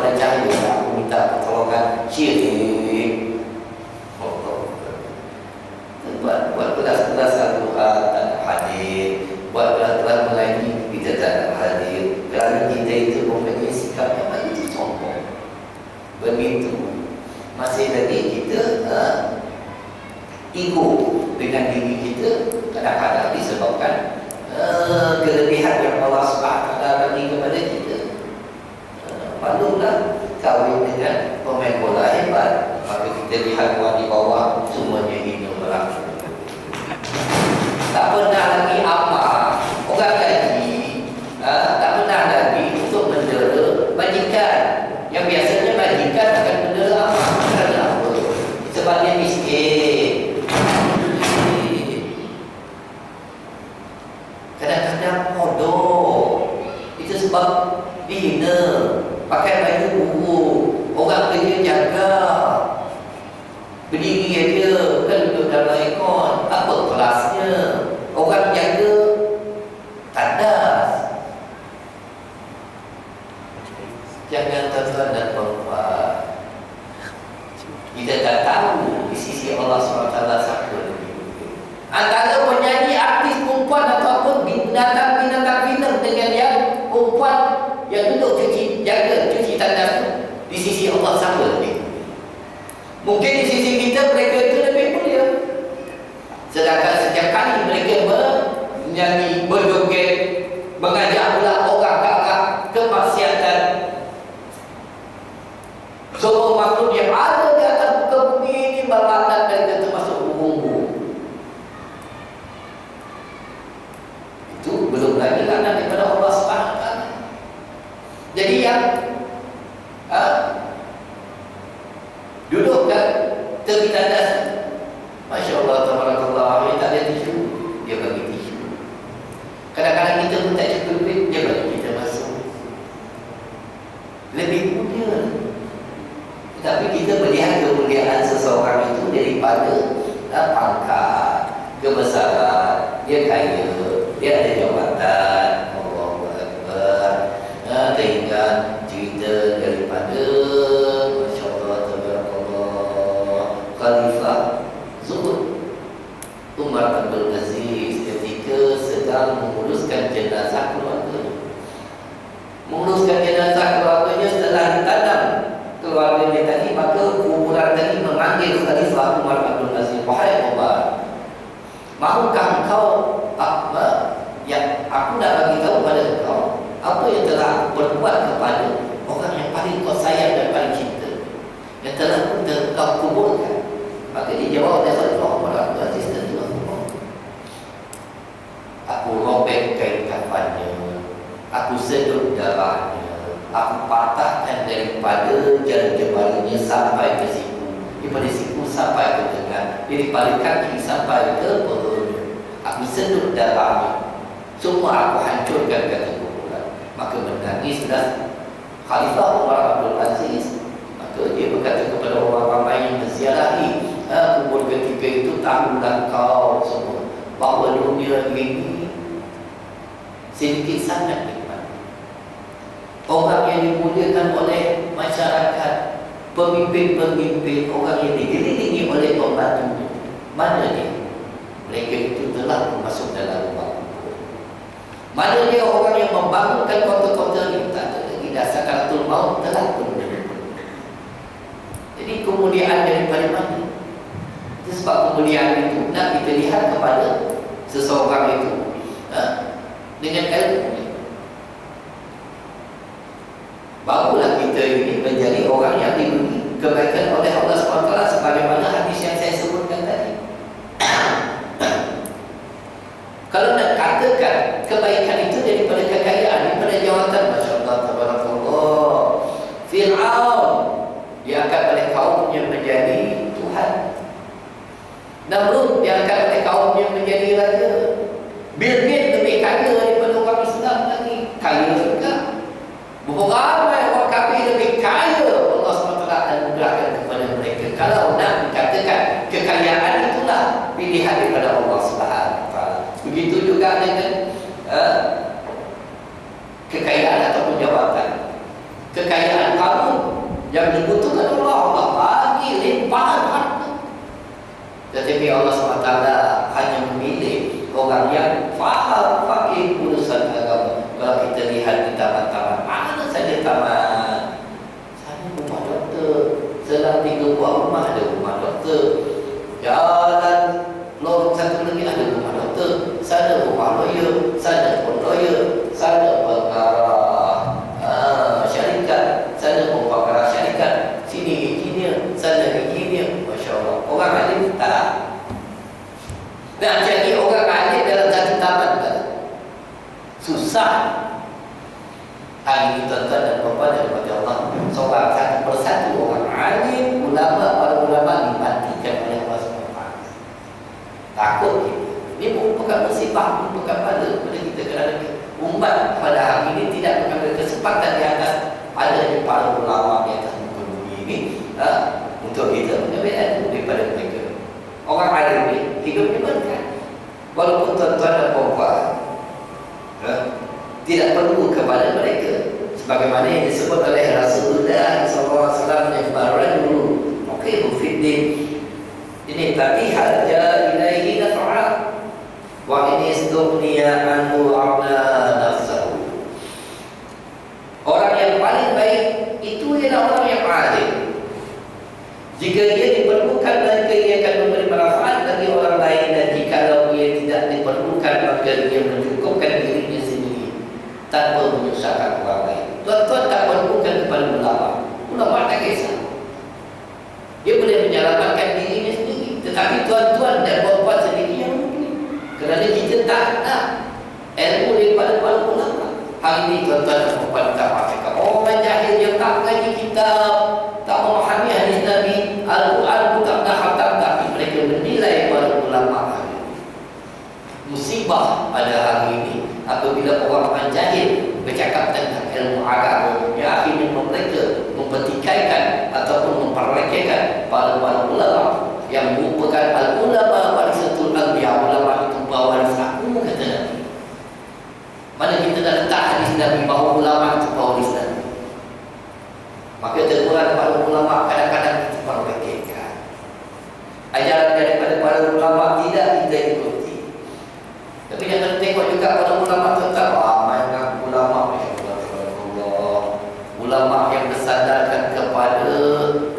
ada cahaya, aku minta pertolongan. Syirik. Buat kelas-kelas Al-Quran tak ada hadir, buat kelas-kelas mengaji kita tak ada hadir. Kerana kita itu mempunyai sikap yang begitu sombong, begitu masih lagi kita ego dengan diri kita. Kadang-kadang disebabkan kelebihan yang Allah SWT bagi kepada kita. Maklumlah, kahwin dengan pemain bola hebat, maka kita lihat orang di bawah semuanya hina berlaku. Tak pernah lagi amal orang gaji, tak pernah lagi untuk mendera majikan. Yang biasanya majikan akan mendera amal. Kerana apa? Sebab dia miskin. Kadang-kadang bodoh. Itu sebab dihina, pakai baju buruk, orang kerja jaga, berdiri aja kan duduk dalam aircon, apa kelasnya? Orang jaga tandas. Jangan tuan-tuan dan puan-puan, kita tak tahu di sisi Allah SWT siapa lebih mulia antara penyanyi, artis perempuan ataupun binatang-binatang film dengan yang perempuan yang duduk cuci tandas tu. Di sisi Allah siapa lebih mulia? Mungkin di sisi kita mereka itu lebih mulia. Sedangkan setiap kali mereka menyanyi, berjoget, mengajak pula orang ke arah kemaksiatan, semua makhluk yang ada di atas muka bumi ini berlaknat mereka termasuk burung-burung. Itu belum lagi laknat daripada Allah SWT. Jadi yang duduk kan tepi tandas, Masya Allah, tabarakallah, dia tak ada tisu, dia bagi tisu. Kadang-kadang kita pun tak cukup duit, dia bagi kita masuk. Lebih mulia. Tapi kita melihat kemuliaan seseorang itu daripada pangkat, kebesaran, dia kaya, dia ada jabatan, Allahu Akbar, sehingga cerita daripada Masya Allah, tabarakallah, Khalifah Zuhud Umar Abdul Aziz ketika sedang menguruskan jenazah keluarganya. Menguruskan jenazah keluarganya setelah ditanam keluarganya tadi, maka kuburan tadi memanggil Khalifah Umar Abdul Aziz, wahai Umar, mahukah engkau yang aku nak bagi tahu pada engkau apa yang telah aku berbuat kepada orang yang paling kau sayang dan paling cinta, yang telah kau kuburkan? Maka dia jawab oleh Khalifah Umar Abdul Aziz dan aku robek kain kafannya, aku sedut darahnya, aku patahkan daripada jalan jemarinya sampai ke siku, daripada siku sampai ke lengan, daripada kaki sampai ke perutnya, aku sedut darahnya, semua aku hancurkan, kata kuburan. Maka menangislah Khalifah Umar Abdul Aziz. Maka dia berkata kepada orang ramai yang menziarahi kubur ketika itu, tahulah kau semua bahawa dunia ini sedikit sangat nikmat. Orang yang dimuliakan oleh masyarakat, pemimpin-pemimpin, orang yang dikelilingi oleh pembantu, mana dia? Mereka itu telah masuk dalam rumah kubur. Mana dia orang yang membangunkan kota-kota ini? Tak ada lagi, dah sakaratul maut telah pun. Jadi kemuliaan daripada mana? Itu sebab kemuliaan itu nak kita lihat kepada seseorang itu dengan ilmu. Barulah kita ini menjadi orang yang diberi kebaikan oleh Allah SWT, sebagaimana hadis yang saya sebutkan tadi. Kalau nak katakan kebaikan itu daripada kekayaan, daripada jawatan, Masya Allah, tabarakallah, Fir'aun diangkat oleh kaumnya menjadi Tuhan, Namrud diangkat oleh kaumnya menjadi raja, Bill Gates lebih kaya daripada orang Islam lagi, kaya juga. Ramai orang kafir lebih kaya, Allah SWT anugerahkan kepada mereka. Kalau nak dikatakan kekayaan itulah pilihan daripada Allah SWT. Begitu juga dengan kekayaan ataupun jawatan. Kekayaan kamu Yang dibutuhkan Allah, Allah bagi limpahan harta. Tetapi Allah SWT hanya memilih orang yang faham fakih urusan agama. Kalau kita lihat di taman-taman, mana saja taman, sana rumah doktor, selang 3 buah rumah ada rumah doktor, jalan lorong satu lagi ada rumah doktor, sana rumah lawyer, sana pun lawyer, sana pengarah syarikat, sana pun pengarah syarikat, sini engineer, sana engineer. Masya Allah, orang alim tak. Nak cari orang alim dalam satu taman tak? Susah. Hari ini tuan-tuan dan puan-puan daripada Allah, seorang satu persatu orang alim, ulama, para ulama dimatikan oleh Allah SWT. Takut kita. Ini bukan musibah, bukan pada kita, kerana umat pada hari ini tidak mengambil kesempatan di atas adanya para ulama di atas muka bumi ini untuk kita mengambil ilmu daripada mereka. Orang alim ini hidup di mana? Walaupun tuan-tuan dan puan-puan tidak perlu kepada mereka, sebagaimana yang disebut oleh Rasulullah SAW yang barajul muqimu fiddin, ini tadi haja ilaihi naf'a wa ini istughniya anhu a'la nafsahu. Orang yang paling baik itu ialah orang yang alim. Jika dia diperlukan, maka dia akan memberi manfaat bagi orang lain, dan jika dia tidak diperlukan, maka dia mencukupkan dirinya sendiri tanpa menyusahkan orang lain. Tuan-tuan tak perlukan kepada ulama. Ulama tak kisah. Dia boleh menyelamatkan dirinya sendiri. Tetapi tuan-tuan dan puan-puan sendiri yang mungkin, kerana kita tak nak ilmu daripada para ulama. Hari ini tuan-tuan dan puan-puan tak pakai orang jahil yang tak mengaji kitab, tak memahami hadis Nabi, Al-Quran pun tak nak khatam, tapi mereka menilai para ulama hari ini. Musibah pada hari ini apabila orang jahil bercakap tentang ilmu agama, yang akhirnya mereka mempertikaikan ataupun memperlekehkan para ulama yang merupakan al-ulama warisatul anbiya. Ulama itu pewaris aku, kata Nabi. Mana kita dah letak hadis Nabi bahawa ulama itu pewaris Nabi. Maka teguran para ulama kadang-kadang kita perlekehkan. Ajaran daripada para ulama tidak kita ikuti. Tapi jangan tengok juga para ulama tentang ramai dengan ulama, ulama yang bersandarkan kepada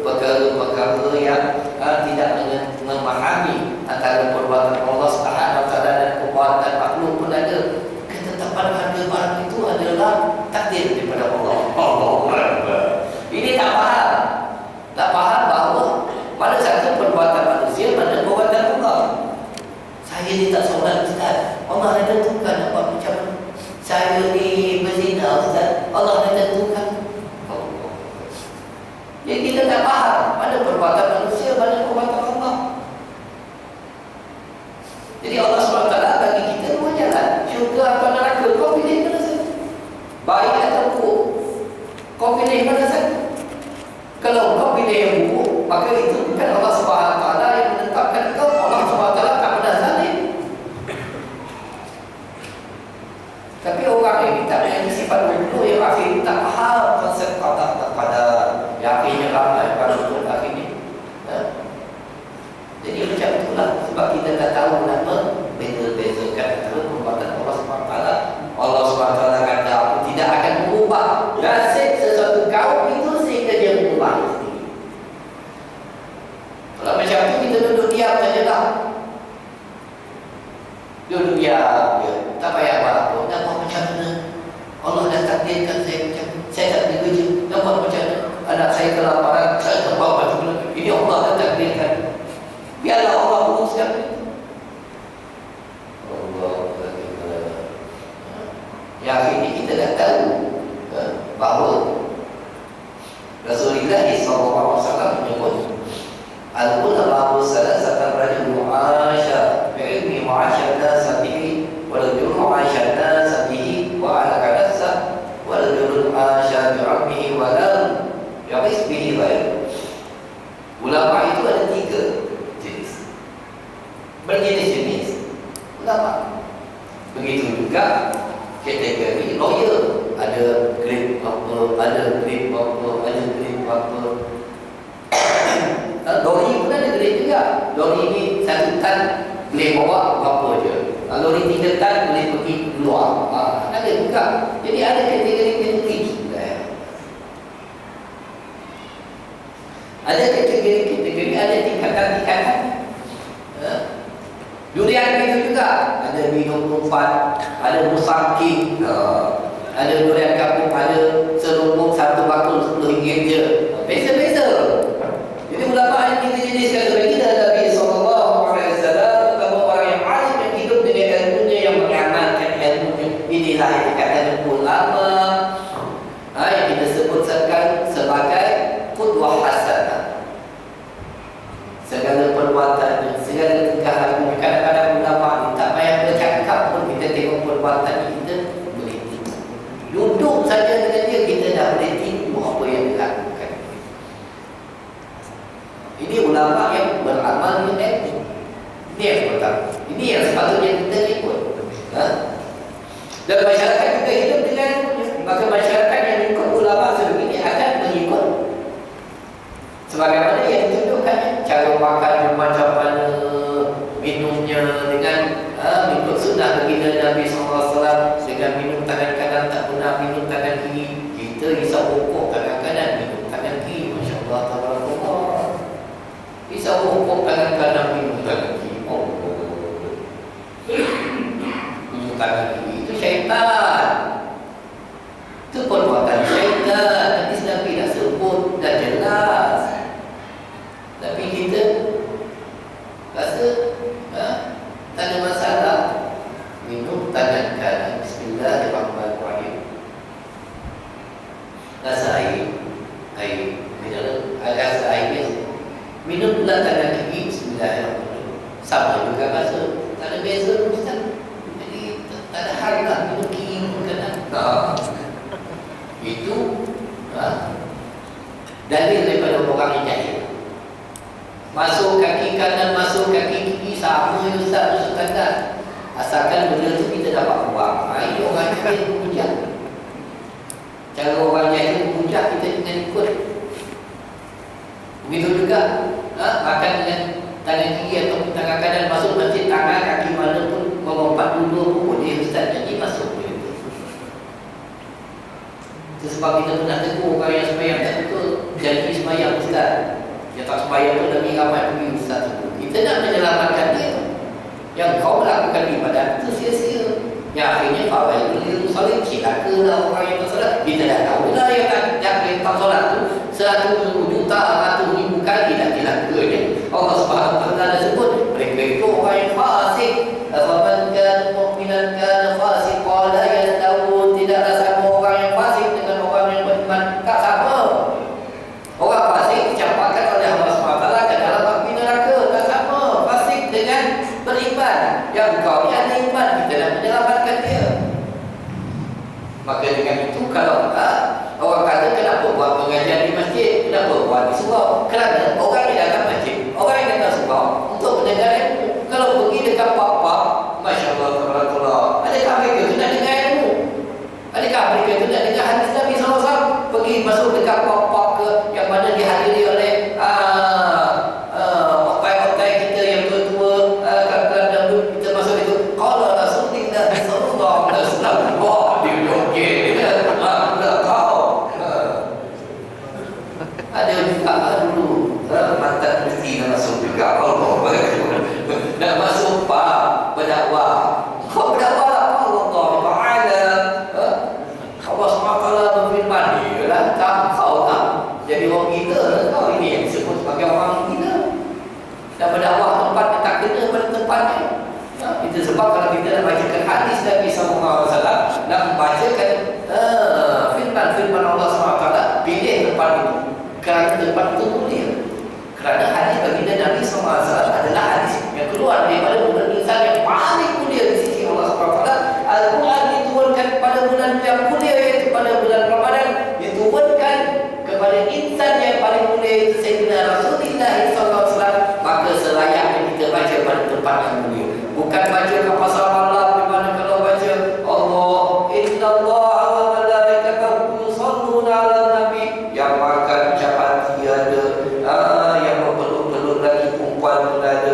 perkara-perkara yang tidak memahami antara perbuatan Allah SWT dan perbuatan makhluk pun ada. Ketetapan harga barang itu adalah takdir daripada Allah. Ini tak faham. Tak faham bahawa pada satu perbuatan manusia, pada perbuatan Allah. Saya ni tak solat, Ustaz. Allah dah tentukan apa macam mana. Saya ni berzina, Ustaz. Allah dah tentukan. Jadi kita tak faham pada perbuatan manusia, pada perbuatan Allah. Jadi Allah SWT bagi kita dua jalan, syurga atau neraka. Kau pilih mana satu? Baik atau buruk? Kau pilih mana satu? Kalau kau pilih yang buruk, maka itu bukan Allah SWT yang menetapkan kau. Allah SWT tak pernah zalim. Tapi orang yang kita punya sifat dulu yang akhirnya tak faham konsep qada tak pada, yang akhirnya ramai pada betul akhirnya. Jadi macam itulah, sebab kita tak tahu nama beza-bezakan antara perbuatan Allah SWT. Allah SWT kata aku tidak akan mengubah nasib sesuatu kaum itu sehingga dia mengubah sendiri. Kalau macam itu kita duduk diam sajalah. Duduk diam je, tak payah buat apa. Nak buat macam mana? Allah dah takdirkan saya macam ni. Saya tak ada kerja. Nak buat macam mana? Anak saya kelaparan, saya tak bawa macam mana. Ini Allah dah takdirkan. Biarlah Allah uruskan. Allah. Yang ini kita dah tahu bahawa Rasulullah SAW menyebut al-ulama salasatan rajul mu'asyar bi'ilmi mu'asyar nasabihi wa rajul mu'asyar nasabihi wa ala kadasah wa rajul mu'asyar bi'ilmihi wa lam yaqis bihi baik. Ulama itu ada 3 jenis, berjenis-jenis ulama. Begitu juga kategori lawyer, ada grade apa, ada grade apa, ada grade apa. lori ini 1 tan boleh bawa berapa je. Lori 3 tan boleh pergi keluar. Ada juga. Jadi ada kategori-kategori juga. Ada kategori-kategori, ada tingkatan-tingkatan. Durian itu juga ada minum umpan, ada musangking, ada durian kampung, ada serumpuk 1 bakul RM10 je. Beza-beza. Jadi ulama ada 3 jenis kategori. Nabi SAW terutama orang yang alim yang hidup dengan ilmunya, yang mengamalkan ilmunya. Inilah yang dikatakan ulama, yang kita sebutkan sebagai qudwah hasanah. Segala perbuatannya, segala tingkahannya. Kadang-kadang ulama ni tak payah bercakap pun kita tengok perbuatan kita boleh tiru. Duduk saja dengan dia kita dah boleh tiru apa yang dilakukan. Ini ulama yang beramal dengan ilmu. Ini yang pertama. Ini yang sepatutnya kita ikut. Dan masyarakat juga hidup dengan ilmunya. Maka masyarakat yang ikut ulama sebegini akan mengikut sebagaimana yang ditunjukkannya. Cara makannya macam mana, minumnya dengan mengikut sunnah baginda Nabi SAW, dengan minum tangan kanan, tak pernah minum tangan kiri. Kita risau rokok tangan kanan, minum tangan kiri. Masya Allah, tabarakallah. Risau rokok tangan kanan, minum tangan kiri. Minum tangan kiri itu syaitan. Itu perbuatan syaitan. Hadis Nabi dah sebut, dah jelas. Tapi kita rasa tak ada masalah. Minum tangan kanan, Bismillahirrahmanirrahim. Rasa air mineral, rasa air biasa. Minum pula tangan kiri, Bismillahirrahmanirrahim. Sama juga rasa, tak ada beza Ustaz. Jadi tak ada hal lah minum kiri, minum kanan. Itu dalil daripada orang yang jahil. Masuk kaki kanan, masuk kaki kiri, sama je Ustaz, masuk kanan. Asalkan benda tu kita dapat buang. Ini orang jahil berhujah. Cara orang jahil berhujah kita jangan ikut. Begitu juga makan dengan tangan kiri atau tangan kanan, masuk masjid tangan kaki mana pun melompat dulu pun boleh Ustaz. Jadi masuk begitu. Itu sebab kita pernah tegur orang yang sembahyang tak betul. Janji sembahyang Ustaz. Yang tak sembahyang tu Nabi ramai pergi Ustaz tu. Kita nak menyelamatkan dia. Yang kau melakukan ibadat itu sia-sia. Yang akhirnya fawaidul lil musallin, cilakalah orang yang tak solat. Kita dah tahu lah yang tak solat tu 100,000,000 kali dah cilaka dia. Allah Subhanahu wa taala sebut mereka itu orang yang fasik. Faman kana mu'minan kana fasiqan la yastawun. Tidaklah sama orang yang fasik dengan orang yang beriman. Tak sama. Orang fasik dicampakkan oleh Allah SWT ke dalam api neraka. Tak sama fasik dengan beriman. Yang kau ni ada iman, kita nak menyelamatkan dia. Maka dengan itu kalau orang kata kenapa buat pengajian di masjid, kenapa buat di surau? Kerana orang yang datang masjid, orang yang datang surau untuk mendengar ilmu. Kalau pergi dekat pub-pub, Masya Allah, tabarakallah, adakah mereka tu nak dengar ilmu? Adakah mereka tu nak dengar hadis Nabi SAW? Pergi masuk dekat pub-pub ke yang mana dihadiri oleh otai-otai kita yang tua-tua, kawan-kawan dahulu, kita masuk itu. Qala Rasulullah sallallahu alaihi wasallam, wah dia joget dia. Tak tahu. Ada juga dulu mantan mesti nak masuk juga. Allah nak masuk pub berdakwah. Kau berdakwah lah Allah Ta'ala. Allah SWT berfirman, dia lah tak kau tak jadi orang gila. Kau ini yang disebut sebagai orang gila. Dan berdakwah tempat yang tak kena pada tempatnya. Itu sebab kalau kita nak bacakan hadis Nabi SAW, nak membacakan firman Allah SWT, pilih tempat itu. Kerana tempat itu mulia. Kerana hadis baginda Nabi SAW adalah hadis yang keluar daripada bulan insan yang paling mulia di sisi Allah SWT. Al-Quran diturunkan pada bulan yang mulia, iaitu pada bulan Ramadan. Diturunkan kepada insan yang paling mulia, itu Sayyidina Rasulullah SAW. Maka selayaknya kita baca pada tempat yang mulia. Bukan baca ke pasal malam, di mana kalau baca Allah Inna Allah wa malaikatahu yusalluna ala Nabi, yang makan ucapan tiada, yang berpeluk-peluk lagi perempuan pun ada,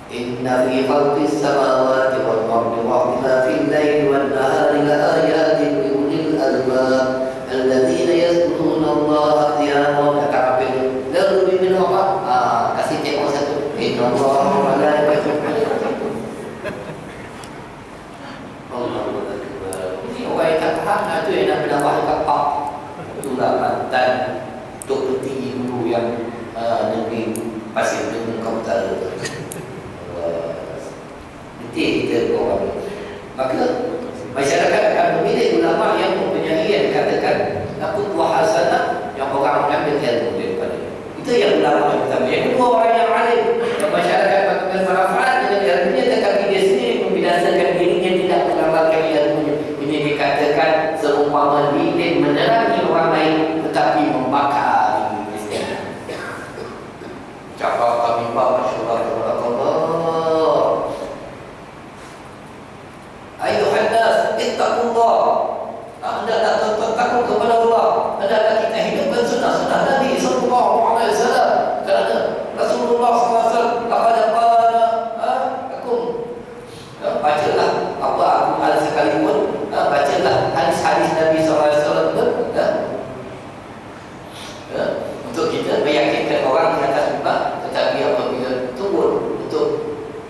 Inna fi khalqis samawati wal ardi wa ikhtilafil laili wan nahari la ayatin li ulil albab alladzina yazkuruna Allaha qiyaman wa qu'udan lalu min Allah. Kasih tengok satu. Inna Allaha wa malaikatahu Allahu Akbar. Ini orang yang tak faham tu yang nak bernawah dekat Pak. Itulah mantan Tok Peti dulu yang negeri Pasir Gunung Utara. Betul kita orang ni. Maka masyarakat akan memilih ulama yang mempunyai yang dikatakan Qudwah hasanah yang orang mengambil ilmu daripada. Itu yang ulama yang pertama. Yang kedua, orang yang alim, yang masyarakat melakukan manfaat dengan ilmunya, tetapi dia sendiri membinasakan dirinya, tidak mengamalkan ilmunya. Ini dikatakan seumpama lilin menerangi orang lain tetapi membakar diri sendiri. Cakap kami masyaallah tabarakallah. Ayuhan nas, ittaqullah. Anda tak takut kepada Allah. Anda kita hidupkan sunnah Nabi sallallahu alaihi wasallam. Kerana Rasulullah sallallahu alaihi wasallam laqad qala lakum. Bacalah apa Al-Quran sekalipun, bacalah hadis-hadis Nabi sallallahu alaihi wasallam untuk kita meyakinkan orang di atas umat. Tetapi apabila turun untuk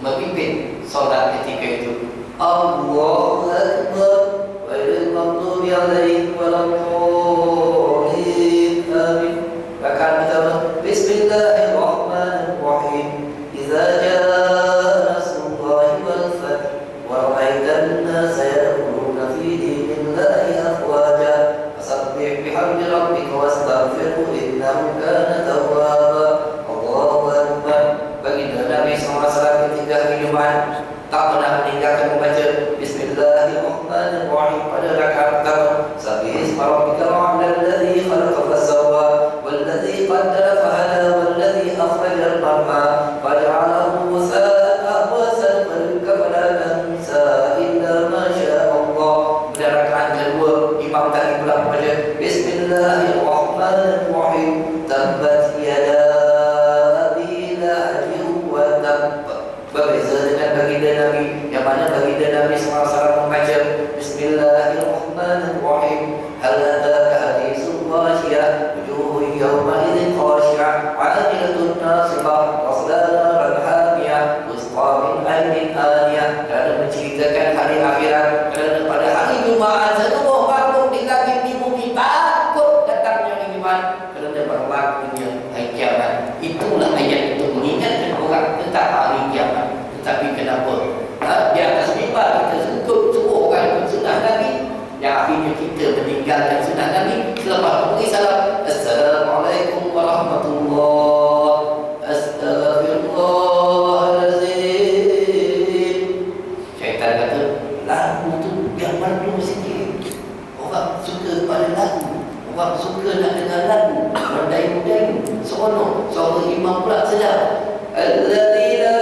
memimpin solat ketika itu, Allahu Akbar wa ilal maghdubi alaihim waladdallin. Amin. Rakaat pertama, Bismillahirrahmanirrahim. Idza jaa nasrullahi wal fath wa ra'aitan nasa yadkhuluna fi dinillahi afwaja fasabbih bihamdi rabbika wastaghfirhu innahu kana tawwaba. Allahu Akbar. Baginda Nabi SAW ketika hari Jumaat tak pernah meninggalkan membaca Bismillahirrahmanirrahim pada rakaat pertama. Sabbih isma rabbikal a'la alladzi khalaqa fasawwa walladzi qaddara fahada walladzi akhrajal mar'a faj'alahu ghusaan ahwasan fala tansa illa ma syaa Allah. Pada rakaat kedua, imam tadi pula membaca Bismillahirrahmanirrahim. Tabbat yada abi lahabin wa tabb. Berbeza dengan baginda Nabi, yang mana baginda Nabi SAW membaca Bismillahirrahmanirrahim. Hal ataka haditsul ghashiyah wujuhun yawma idzin khashi'ah 'amilatun nasibah tasla naran hamiyah tusqa min 'ainin aniyah. Kerana menceritakan hari akhirat, kerana pada hari Jumaat seluruh makhluk di langit di bumi takut datangnya hari Jumaat kerana berlakunya hari kiamat. Itulah ayat untuk mengingatkan orang tentang hari kiamat. Tapi kenapa? Di atas mimbar kita suruh orang ikut sunnah Nabi, yang akhirnya kita meninggalkan sunnah Nabi. Selepas memberi salam, Assalamualaikum warahmatullahi Astaghfirullahalazim. Syaitan kata, lagu tu yang merdu sikit. Orang suka pada lagu, orang suka nak dengar lagu, mendayu-dayu, seronok. Suara imam pula sedap. Alladzina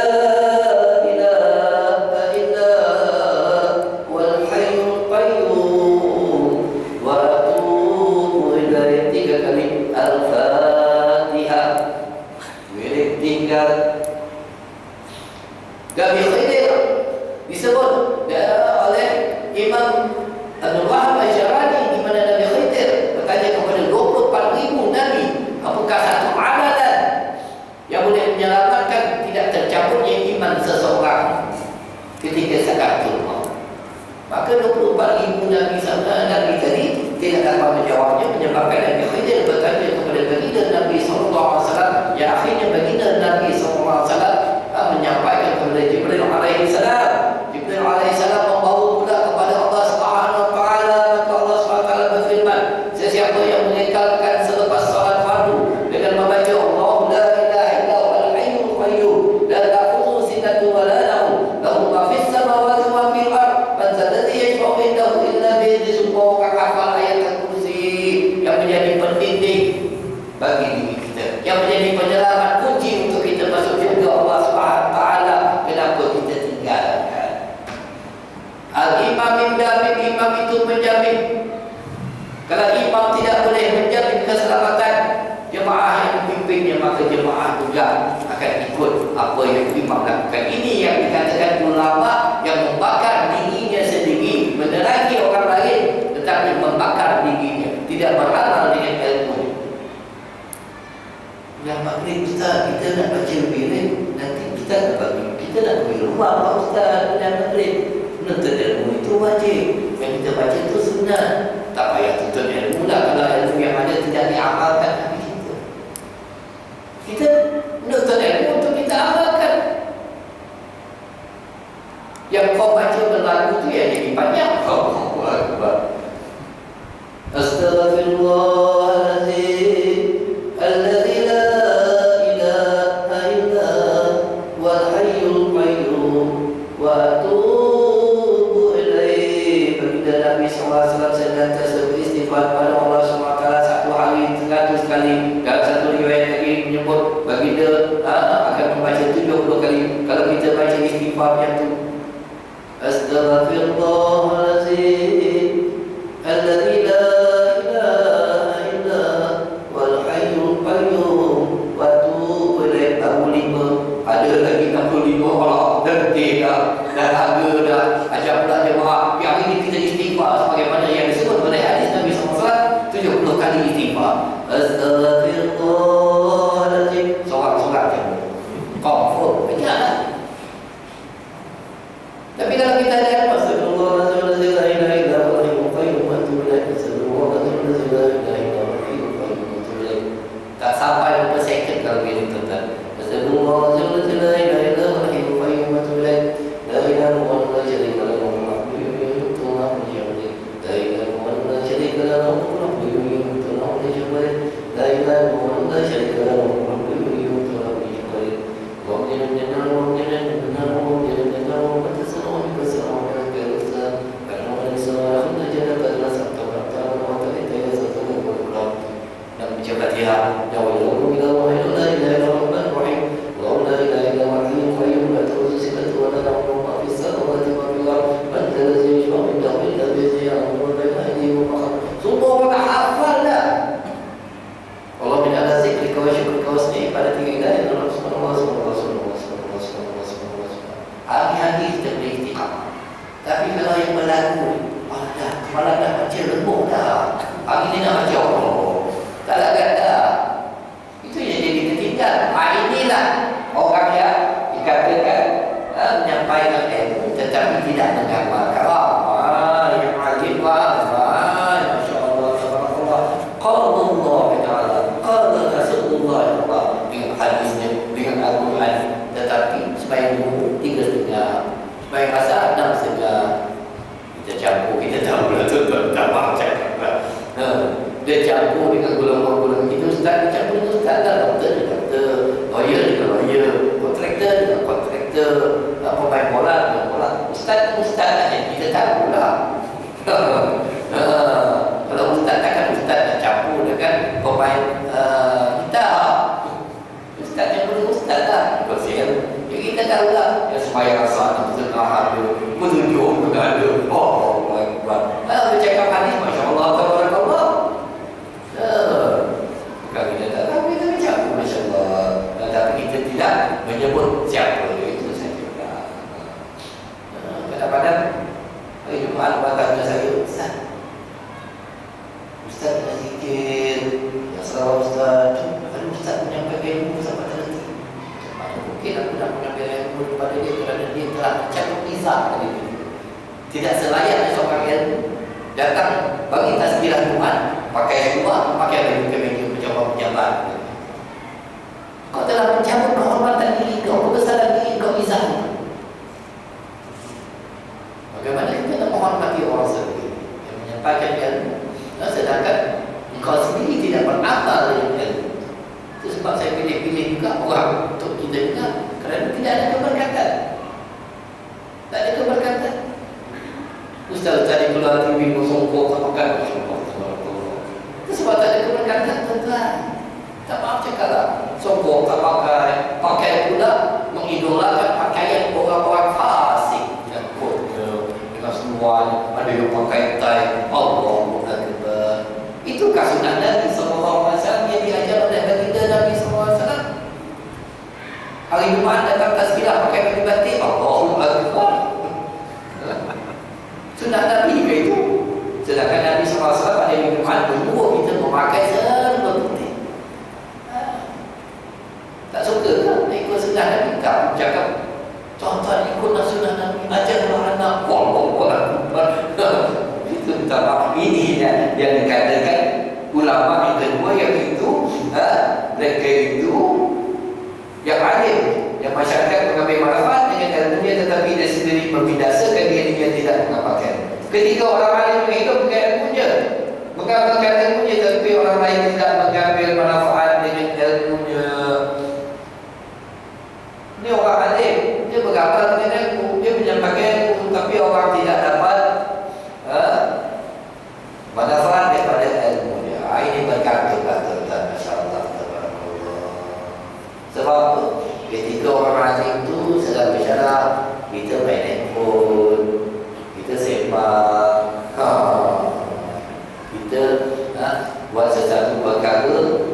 Gabi Khidir disebut oleh Imam Abdul Wahab Al-Syarani, di mana Nabi Khidir bertanya kepada 24,000 Nabi, apakah satu amalan yang boleh menyelamatkan tidak tercabutnya iman seseorang ketika sakaratul maut? Maka 24,000 Nabi tadi tidak dapat menjawabnya, menyebabkan Nabi Khidir bertanya kepada baginda Nabi SAW, yang akhirnya baginda Nabi SAW menyampaikan kepada Jibril alaihissalam. Jibril alaihissalam membawa pula kepada Allah Subhanahu wa taala. Maka Allah Subhanahu wa taala berfirman, sesiapa yang mengekalkan selepas salat fardu dengan membaca Allahu la ilaha illa huwal hayyul qayyum la ta'khudhuhu sinatun wa la nawm lahu ma fis samawati wa fil ardh man dzalladzi yashfa'u indahu illa bi idhnihi. Semua orang hafal ayat kursi yang menjadi pendinding bagi diri kita, yang menjadi penyelamat kunci untuk kita masuk syurga Allah Subhanahu wa taala. Kenapa kita tinggalkan? Al-imam menjamin, imam itu menjamin. Kalau imam tidak boleh menjamin keselamatan jemaah yang memimpinnya, maka jemaah juga akan ikut apa yang imam lakukan. Ini yang dikatakan ulama yang membakar dirinya sendiri, menerangi orang lain tetapi membakar dirinya, tidak beramal dengan ilmu. Yang maghrib Ustaz, kita nak baca lebih nanti kita nak bagi ruang Pak Ustaz dan maghrib. Menuntut ilmu itu wajib, yang kita baca itu sunnah. Tak payah tuntut ilmu lah kalau ilmu yang ada tidak diamalkan habis itu. Kita menuntut ilmu untuk kita amalkan. Yang kau baca berlagu itu ya jadi panjang. Allahu Akbar. Astaghfirullahaladzim alladzi la ilaha illa wal hayyul qayyum wa atubu ilaih. Baginda Nabi SAW senantiasa beristighfar kepada Allah SWT satu hari 100 kali. Dalam satu riwayat lagi menyebut baginda akan membaca 70 kali. Kalau kita baca istighfar yang tu, Astaghfirullahaladzim alladzi la ilaha illa wal hayyul qayyum wa atubu ilaih. 65. Ada lagi 65. Allah letih dah harga dah. Ajak pula jemaah yang ini kita istighfar sebagaimana yang disebut oleh hadis Nabi SAW 70 kali istighfar. Astaghfirullahaladzim. Sorak-sorak je confirm banyak. Tapi kalau kita ada Astaghfirullahaladzim la ilaha illa wal hayyul qayyum wa atubu ilaih, Astaghfirullahaladzim la ilaha illa wal hayyul qayyum wa atubu ilaih, tak sampai 5 second kalau kita tuan-tuan. Astaghfirullahaladzim la ilaha illa wal hayyul qayyum wa atubu ilaih, la ilaha illallah la syarika lahu wa la syarika lahu wa la ilaha illallah la syarika lahu wa la Itukah sunnah Nabi SAW yang diajar oleh baginda Nabi SAW? Hari Jumaat datang tazkirah pakai baju batik, Allahu Akbar. Sunnah Nabi ke itu. Sedangkan Nabi SAW pada hari Jumaat menyuruh kita memakai serba putih. Tak suka kan? Nak ikut sunnah Nabi? Tak cakap tuan-tuan ikutlah sunnah Nabi, ajarlah anak. Allahu Akbar. Itu minta maaf. Ini yang dikatakan ulama yang kedua, yang itu mereka itu yang alim, yang masyarakat mengambil manfaat dengan ilmunya, tetapi dia sendiri membinasakan dirinya tidak mengamalkan. Ketika orang alim hidup dengan ilmunya, mengamalkan ilmunya, tapi orang lain tidak mengambil manfaat dengan ilmunya. Ini orang alim, dia mengamal dengan ilmu, dia menyampaikan ilmu, tapi orang tidak dapat manfaat daripada ilmunya. Ini bergantung-gantung. Sebab ketika orang alim itu sedang bicara, kita main handphone, kita sepak, kita buat sesuatu perkara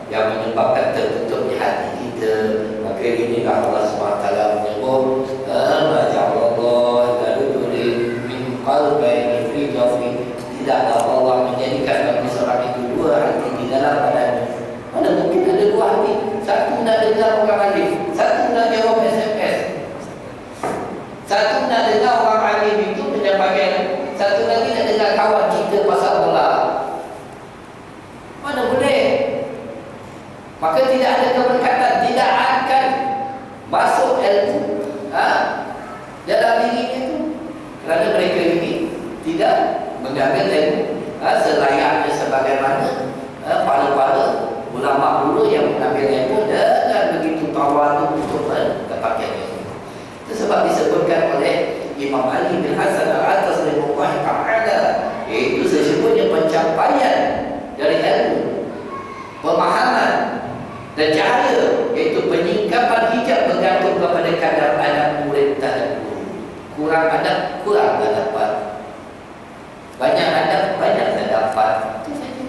yang menyebabkan tertutupnya hati kita. Maka inilah Allah SWT menyebut Allah lalu tulis min qalbaini fi jawfi. Tidaklah Allah menjadikan bagi seorang itu dua hati di dalam badannya. Mana mungkin ada dua hati? Satu nak dengar orang alim, satu nak jawab SMS, satu nak dengar orang alim itu menyampaikan, satu lagi nak dengar kawan cerita pasal bola. Mana boleh? Maka tidak ada keberkatan, tidak akan masuk ilmu dalam diri itu, kerana mereka ini tidak mengambil ilmu selayaknya sebagaimana para-para ulama dulu yang mengambil ilmu dan begitu tawadu untuk mendapatkan ilmu. Itu sebab disebutkan oleh Imam Ali bin Hasan al-Atas rahimahullah ta'ala, iaitu sesungguhnya pencapaian dari ilmu, pemahaman dan cahaya, iaitu penyingkapan hijab bergantung kepada kadar adab murid dan guru. Kurang adab, kurang dapat. Banyak adab, banyak tak dapat. Itu saja.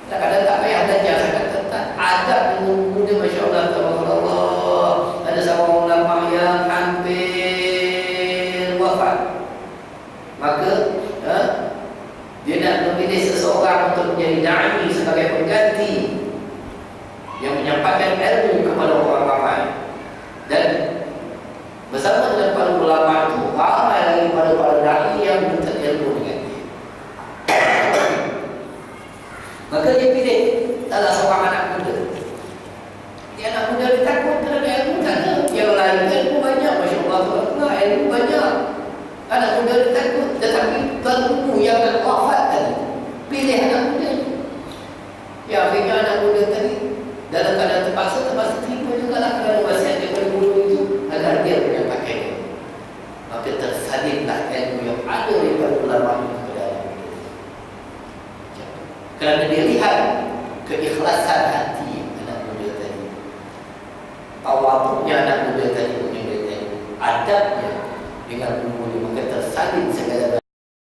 Kadang-kadang tak payah belajar sangat tentang adab dengan muda. Masya Allah, tabarakallah. Ada seorang ulama yang hampir wafat. Maka dia nak memilih seseorang untuk menjadi da'i sebagai pengganti yang menyampaikan ilmu kepada orang ramai. Dan bersama dengan para ulama itu, ramai lagi para da'i yang menuntut ilmu dengan dia. Maka dia pilih salah seorang anak muda. Dia anak muda dia takut kerana ilmu tak ada. Yang lain ilmu banyak, Masya Allah, ilmu banyak. Anak muda dia takut, tetapi tuan guru yang nak wafat tadi pilih anak muda. Ya, akhirnya anak muda tadi dalam keadaan terpaksa terima juga lah kerana wasiat daripada guru itu agar dia menyampaikan. Maka tersalinlah ilmu yang ada daripada ulama itu ke dalam muda. Kerana dia lihat keikhlasan hati anak muda tadi, tawaduknya anak muda tadi, adabnya dengan guru, maka tersalin segala